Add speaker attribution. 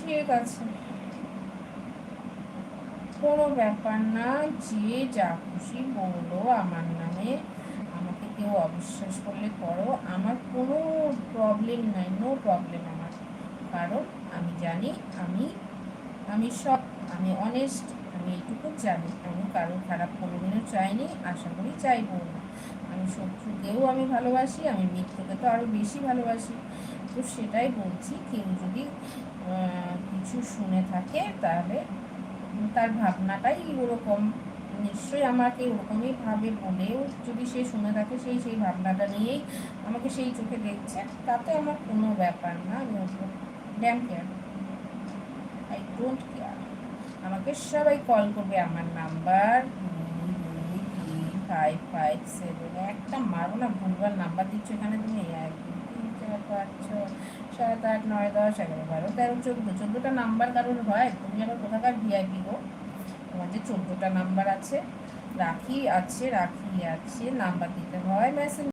Speaker 1: ঠিক আছে, কোনো ব্যাপার না, যে যা খুশি বলো আমার নামে, আমাকে কেউ অবিশ্বাস করলে করো, আমার কোনো প্রবলেম নাই, নো প্রবলেম আমার। কারণ আমি জানি আমি আমি সব, আমি অনেস্ট, আমি এইটুকু জানি, আমি কারো খারাপ কোনোদিনও চাইনি, আশা করি চাইবো না। আমি শত্রুকেও আমি ভালোবাসি, আমি মিত্রকে তো আরও বেশি ভালোবাসি। তো সেটাই বলছি, কেউ যদি কিছু শুনে থাকে তাহলে তার ভাবনাটাই ওরকম, নিশ্চয়ই আমাকে ওরকমই ভাবে বলেও যদি সে শুনে থাকে, সেই ভাবনাটা নিয়েই আমাকে সেই চোখে দেখছে, তাতে আমার কোনো ব্যাপার না। আমি damn care, I don't care. আমাকে সবাই কল করবে, আমার নাম্বার 22355 একটা মারবো না, ভুলবার নাম্বার দিচ্ছ এখানে তুমি। 1 2 3 4 5 6 7 8 9 10 11 12 13 14টা নাম্বার কারোর হয়? তুমি আবার কোথাকার ভিআইপি গো? তোমার যে 14টা নাম্বার আছে, রাখি আছে, নাম্বার দিতে হয় মেসেঞ্জার।